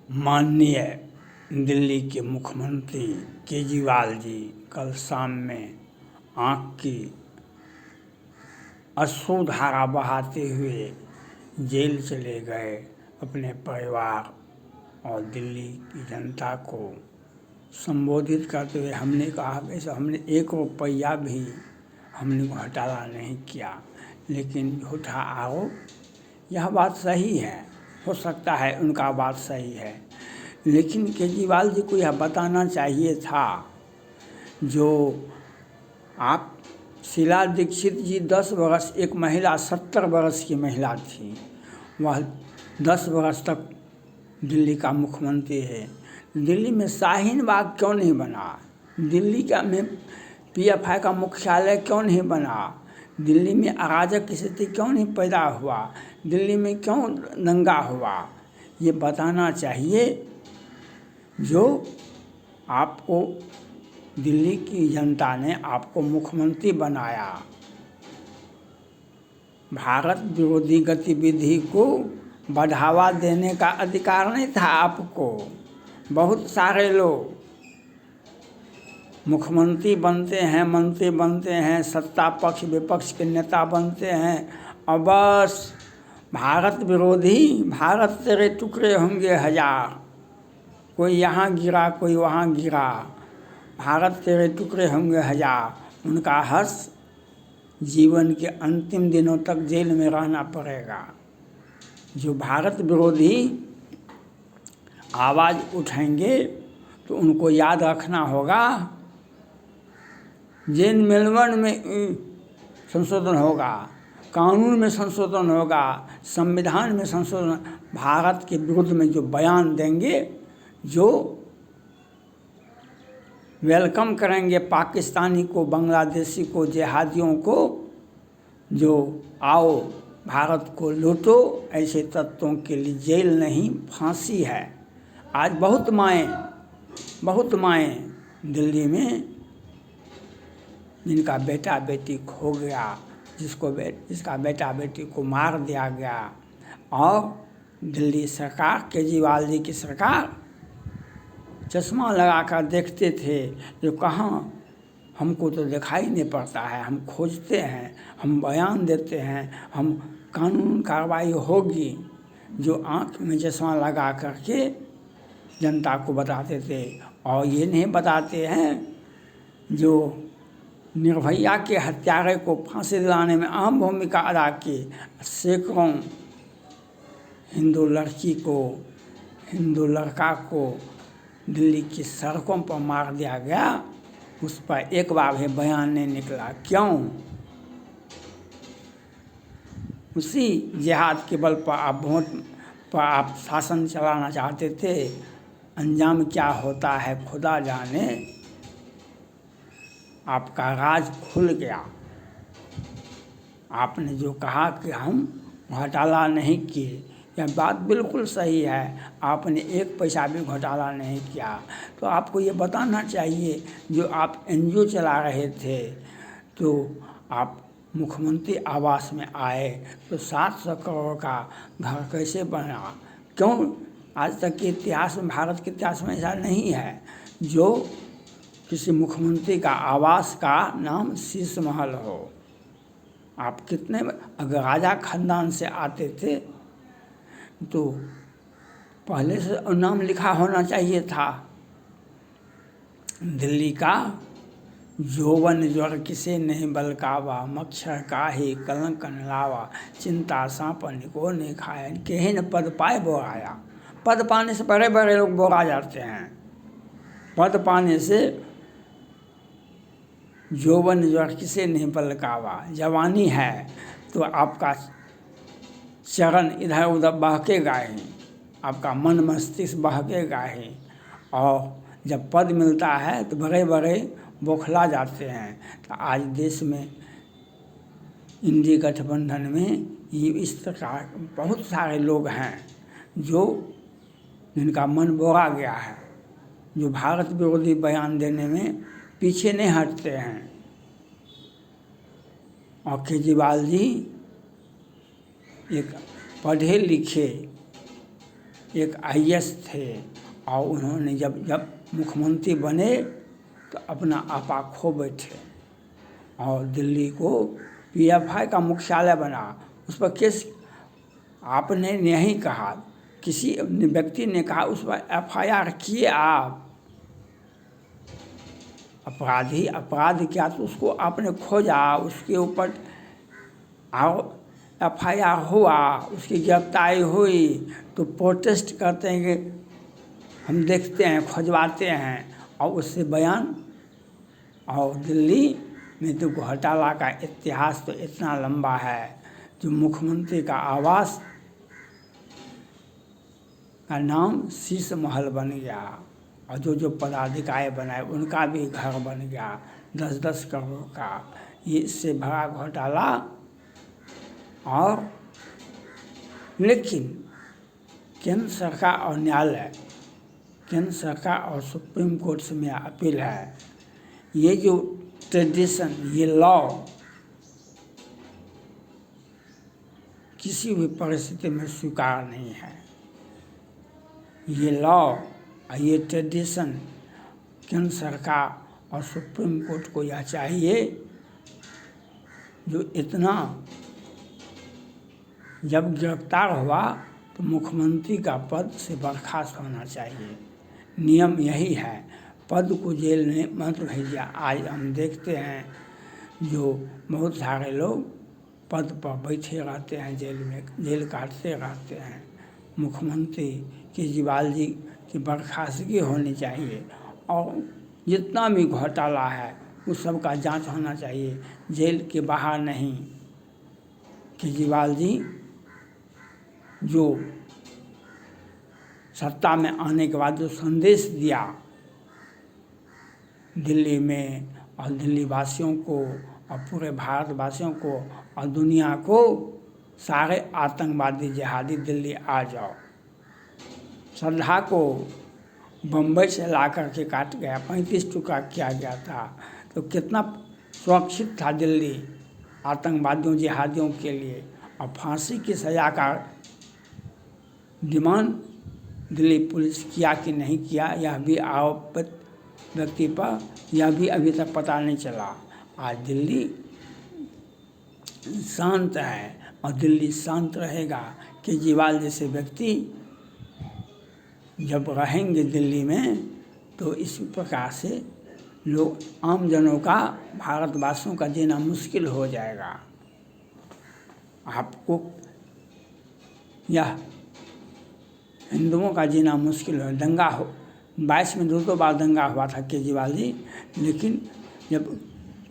माननीय दिल्ली के मुख्यमंत्री केजरीवाल जी कल शाम में आँख की अश्रुधारा बहाते हुए जेल चले गए। अपने परिवार और दिल्ली की जनता को संबोधित करते हुए हमने कहा कि हमने 1 रुपया भी हमने घोटाला नहीं किया, लेकिन झूठा आरोप। यह बात सही है, हो सकता है उनका बात सही है, लेकिन केजरीवाल जी को यह बताना चाहिए था। जो आप शीला दीक्षित जी 10 वर्ष, एक महिला 70 वर्ष की महिला थी, वह 10 वर्ष तक दिल्ली का मुख्यमंत्री है। दिल्ली में शाहीन बाग क्यों नहीं बना? दिल्ली का में पीएफआई का मुख्यालय क्यों नहीं बना? दिल्ली में अराजक स्थिति क्यों नहीं पैदा हुआ? दिल्ली में क्यों दंगा हुआ? ये बताना चाहिए। जो आपको दिल्ली की जनता ने आपको मुख्यमंत्री बनाया, भारत विरोधी गतिविधि को बढ़ावा देने का अधिकार नहीं था आपको। बहुत सारे लोग मुख्यमंत्री बनते हैं, मंत्री बनते हैं, सत्ता पक्ष विपक्ष के नेता बनते हैं और बस भारत विरोधी, भारत तेरे टुकड़े होंगे 1000, कोई यहाँ गिरा कोई वहाँ गिरा, भारत तेरे टुकड़े होंगे 1000। उनका हर्ष जीवन के अंतिम दिनों तक जेल में रहना पड़ेगा। जो भारत विरोधी आवाज़ उठाएंगे तो उनको याद रखना होगा, जेन मेलबर्न में संशोधन होगा, कानून में संशोधन होगा, संविधान में संशोधन, भारत के विरुद्ध में जो बयान देंगे, जो वेलकम करेंगे पाकिस्तानी को, बांग्लादेशी को, जिहादियों को, जो आओ भारत को लूटो, ऐसे तत्वों के लिए जेल नहीं फांसी है। आज बहुत माएँ दिल्ली में जिनका बेटा बेटी खो गया, जिसका बेटा बेटी को मार दिया गया, और दिल्ली सरकार, केजरीवाल जी की सरकार चश्मा लगाकर देखते थे जो कहाँ, हमको तो दिखाई नहीं पड़ता है, हम खोजते हैं, हम बयान देते हैं, हम कानून कार्रवाई होगी। जो आँख में चश्मा लगा करके जनता को बताते थे, और ये नहीं बताते हैं जो निर्भया के हत्यारे को फांसी दिलाने में अहम भूमिका अदा की। सैकड़ों हिंदू लड़की को, हिंदू लड़का को दिल्ली की सड़कों पर मार दिया गया, उस पर एक बार भी बयान नहीं निकला। क्यों? उसी जिहाद के बल पर आप वोट पर आप शासन चलाना चाहते थे। अंजाम क्या होता है खुदा जाने। आपका राज खुल गया। आपने जो कहा कि हम घोटाला नहीं किए, यह बात बिल्कुल सही है, आपने 1 पैसा भी घोटाला नहीं किया। तो आपको ये बताना चाहिए, जो आप एनजीओ चला रहे थे, तो आप मुख्यमंत्री आवास में आए तो 700 करोड़ का घर कैसे बना? क्यों? आज तक के इतिहास में, भारत के इतिहास में ऐसा नहीं है जो किसी मुख्यमंत्री का आवास का नाम शीश महल हो। आप कितने, अगर राजा खानदान से आते थे तो पहले से नाम लिखा होना चाहिए था। दिल्ली का यौवन ज्वर किसे नहीं बलकावा, मच्छर काहे कलंक न लावा, चिंता सांपन को नहीं खाया, केहन पद पाए बोराया। पद पाने से बड़े बड़े लोग बोरा जाते हैं। पद पाने से यौवन ज्वर किसे नहीं बलकावा। जवानी है तो आपका चरण इधर उधर बहकेगा ही, आपका मन मस्तिष्क बहकेगा ही, और जब पद मिलता है तो बड़े बड़े बौखला जाते हैं। तो आज देश में इंडी गठबंधन में ये इस प्रकार बहुत सारे लोग हैं जो जिनका मन बोरा गया है, जो भारत विरोधी बयान देने में पीछे नहीं हटते हैं। और केजरीवाल जी एक पढ़े लिखे एक आईएएस थे और उन्होंने जब जब मुख्यमंत्री बने तो अपना आपा खो बैठे और दिल्ली को पीएफआई का मुख्यालय बना। उस पर केस आपने नहीं कहा, किसी व्यक्ति ने कहा उस पर एफआईआर किए आप। अपराधी अपराध किया तो उसको आपने खोजा, उसके ऊपर एफआईआर हुआ, उसकी गिरफ्तारी हुई तो प्रोटेस्ट करते हैं कि हम देखते हैं, खोजवाते हैं और उससे बयान। और दिल्ली में तो घोटाला का इतिहास तो इतना लंबा है, जो मुख्यमंत्री का आवास का नाम शीश महल बन गया और जो जो पदाधिकारी बनाए उनका भी घर बन गया 10-10 करोड़ का। ये इससे बड़ा घोटाला। और लेकिन केंद्र सरकार और न्यायालय, केंद्र सरकार और सुप्रीम कोर्ट से मेरा अपील है, ये जो ट्रेडिशन, ये लॉ किसी भी परिस्थिति में स्वीकार नहीं है। ये लॉ और ये ट्रेडिशन केंद्र सरकार और सुप्रीम कोर्ट को यह चाहिए, जो इतना जब गिरफ्तार हुआ तो मुख्यमंत्री का पद से बर्खास्त होना चाहिए। नियम यही है, पद को जेल में मत भेजिए। आज हम देखते हैं जो बहुत सारे लोग पद पर बैठे रहते हैं, जेल में जेल काटते रहते हैं। मुख्यमंत्री केजरीवाल जी की बर्खास्तगी होनी चाहिए और जितना भी घोटाला है उस सब का जांच होना चाहिए, जेल के बाहर नहीं। केजरीवाल जी जो सत्ता में आने के बाद जो संदेश दिया दिल्ली में और दिल्ली वासियों को और पूरे भारतवासियों को और दुनिया को, सारे आतंकवादी जिहादी दिल्ली आ जाओ। श्रद्धा को बम्बई से ला कर के काट गया, 35 टुकड़ा किया गया था, तो कितना सुरक्षित था दिल्ली आतंकवादियों जिहादियों के लिए। और फांसी की सज़ा का डिमांड दिल्ली पुलिस किया कि नहीं किया, यह भी आरोपित व्यक्ति पर यह भी अभी तक पता नहीं चला। आज दिल्ली शांत है और दिल्ली शांत रहेगा। केजरीवाल जैसे व्यक्ति जब रहेंगे दिल्ली में तो इस प्रकार से लोग, आम जनों का, भारतवासियों का जीना मुश्किल हो जाएगा। आपको यह हिंदुओं का जीना मुश्किल हो। दंगा हो 22 में 2 बार दंगा हुआ था केजरीवाल जी, लेकिन जब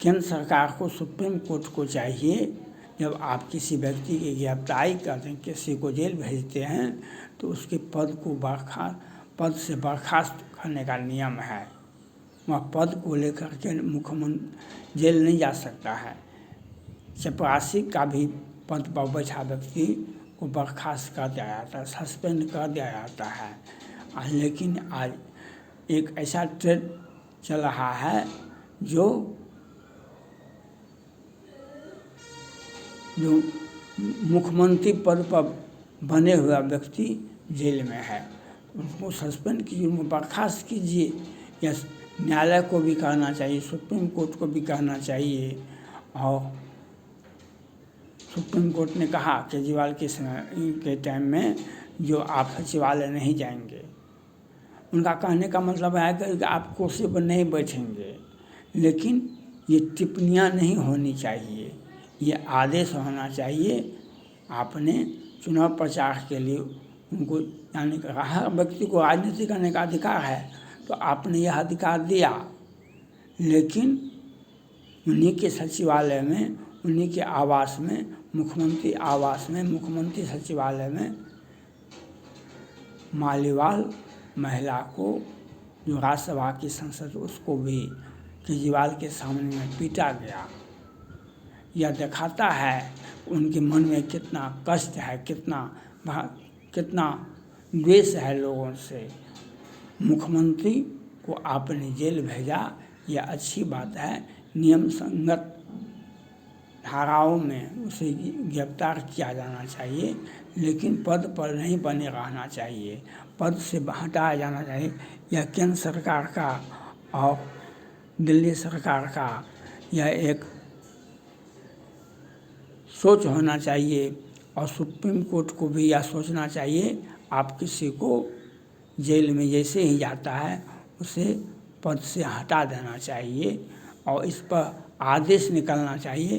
केंद्र सरकार को सुप्रीम कोर्ट को चाहिए, जब आप किसी व्यक्ति की गिरफ्तारी करते हैं, किसी को जेल भेजते हैं तो उसके पद से बर्खास्त करने का नियम है। वह पद को लेकर के मुख्यमंत्री जेल नहीं जा सकता है। चपरासी का भी पद पर बैठा व्यक्ति को बर्खास्त कर दिया जाता है, सस्पेंड कर दिया जाता है। लेकिन आज एक ऐसा ट्रेंड चल रहा है जो मुख्यमंत्री पद पर बने हुआ व्यक्ति जेल में है, उनको सस्पेंड कीजिए, उनको बर्खास्त कीजिए। या न्यायालय को भी कहना चाहिए, सुप्रीम कोर्ट को भी कहना चाहिए। और सुप्रीम कोर्ट ने कहा केजरीवाल के समय के टाइम में जो आप सचिवालय नहीं जाएंगे, उनका कहने का मतलब है कि आप कुर्सी पर नहीं बैठेंगे। लेकिन ये टिप्पणियां नहीं होनी चाहिए, ये आदेश होना चाहिए। आपने चुनाव प्रचार के लिए उनको, यानी हर व्यक्ति को राजनीति करने का अधिकार है, तो आपने यह अधिकार दिया, लेकिन उन्हीं के सचिवालय में, उन्हीं के आवास में, मुख्यमंत्री आवास में, मुख्यमंत्री सचिवालय में मालीवाल महिला को, जो राज्यसभा की सांसद, उसको भी केजरीवाल के सामने में पीटा गया। यह दिखाता है उनके मन में कितना कष्ट है, कितना द्वेष है लोगों से। मुख्यमंत्री को आपने जेल भेजा, यह अच्छी बात है, नियम संगत धाराओं में उसे गिरफ्तार किया जाना चाहिए, लेकिन पद पर नहीं बने रहना चाहिए। पद से हटाया जाना चाहिए। यह केंद्र सरकार का और दिल्ली सरकार का यह एक सोच होना चाहिए और सुप्रीम कोर्ट को भी यह सोचना चाहिए। आप किसी को जेल में जैसे ही जाता है उसे पद से हटा देना चाहिए और इस पर आदेश निकलना चाहिए,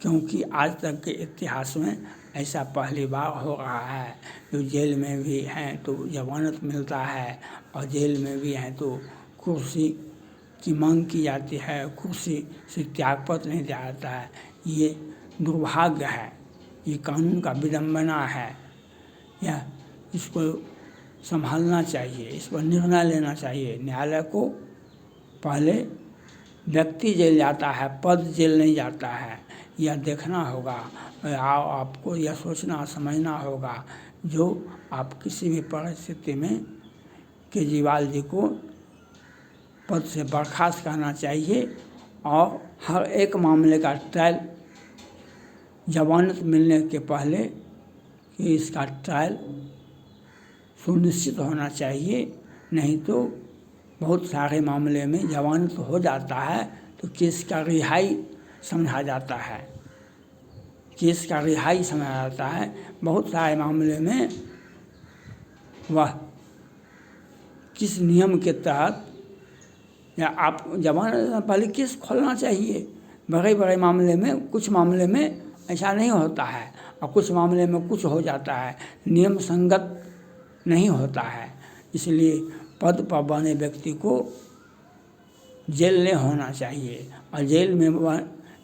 क्योंकि आज तक के इतिहास में ऐसा पहली बार हो रहा है। जो जेल में भी हैं तो जमानत मिलता है और जेल में भी हैं तो कुर्सी की मांग की जाती है, कुर्सी से त्यागपत्र नहीं दिया जाता है। ये दुर्भाग्य है, ये कानून का विडंबना है। यह इसको संभालना चाहिए, इस पर निर्णय लेना चाहिए। न्यायालय को पहले व्यक्ति जेल जाता है, पद जेल नहीं जाता है, यह देखना होगा। आपको यह सोचना समझना होगा। जो आप किसी भी परिस्थिति में केजरीवाल जी को पद से बर्खास्त करना चाहिए और हर एक मामले का ट्रायल जमानत मिलने के पहले कि इसका ट्रायल सुनिश्चित होना चाहिए। नहीं तो बहुत सारे मामले में जमानत हो जाता है तो केस का रिहाई समझा जाता है, केस का रिहाई समझा जाता है। बहुत सारे मामले में वह किस नियम के तहत या आप जमानत पहले केस खोलना चाहिए। बड़े बड़े मामले में, कुछ मामले में ऐसा नहीं होता है और कुछ मामले में कुछ हो जाता है, नियम संगत नहीं होता है। इसलिए पद पर बने व्यक्ति को जेल नहीं होना चाहिए और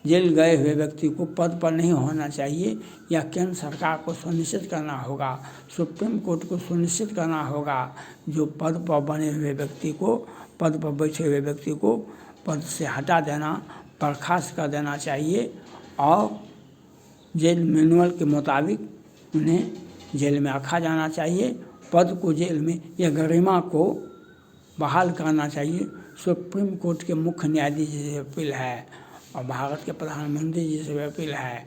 जेल गए हुए व्यक्ति को पद पर नहीं होना चाहिए। या केंद्र सरकार को सुनिश्चित करना होगा, सुप्रीम कोर्ट को सुनिश्चित करना होगा। जो पद पर बने हुए व्यक्ति को, पद पर बैठे हुए व्यक्ति को पद से हटा देना, बर्खास्त कर देना चाहिए और जेल मैनुअल के मुताबिक उन्हें जेल में रखा जाना चाहिए। पद को जेल में या गरिमा को बहाल करना चाहिए। सुप्रीम कोर्ट के मुख्य न्यायाधीश से अपील है और भारत के प्रधानमंत्री जी से अपील है।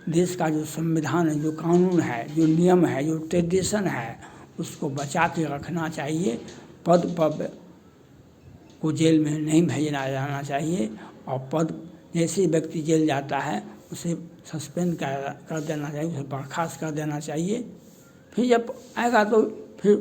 देश का जो संविधान है, जो कानून है, जो नियम है, जो ट्रेडिशन है, उसको बचा के रखना चाहिए। पद पर को जेल में नहीं भेजना जाना चाहिए और पद जैसे व्यक्ति जेल जाता है उसे सस्पेंड कर देना चाहिए, उसे बर्खास्त कर देना चाहिए। फिर जब आएगा तो फिर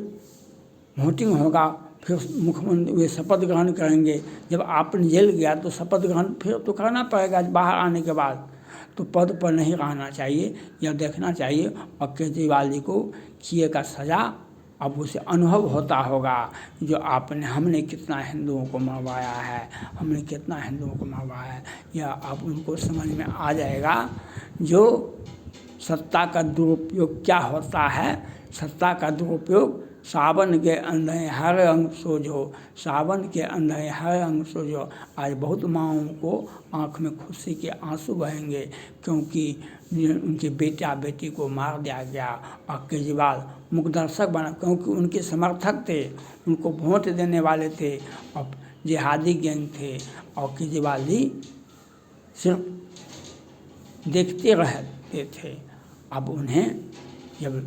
वोटिंग होगा, फिर मुख्यमंत्री वे शपथ ग्रहण करेंगे। जब आपने जेल गया तो शपथ ग्रहण फिर तो करना पड़ेगा बाहर आने के बाद। तो पद पर नहीं रहना चाहिए, यह देखना चाहिए। और केजरीवाल जी को किए का सज़ा अब उसे अनुभव होता होगा। जो हमने कितना हिंदुओं को मरवाया है, हमने कितना हिंदुओं को मरवाया है, यह अब उनको समझ में आ जाएगा। जो सत्ता का दुरुपयोग क्या होता है, सत्ता का दुरुपयोग सावन के अंधे हर अंग सोझो, सावन के अंधे हर अंग सोझो। आज बहुत माँओं को आँख में खुशी के आंसू बहेंगे क्योंकि उनके बेटा बेटी को मार दिया गया और केजरीवाल मुखदर्शक बना, क्योंकि उनके समर्थक थे, उनको वोट देने वाले थे और जिहादी गैंग थे। और केजरीवाल जी सिर्फ देखते रहते थे। अब उन्हें जब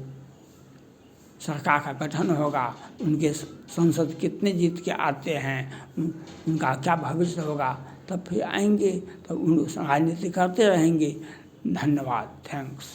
सरकार का गठन होगा, उनके संसद कितने जीत के आते हैं, उनका क्या भविष्य होगा, तब फिर आएंगे, तब उन राजनीति करते रहेंगे। धन्यवाद, थैंक्स।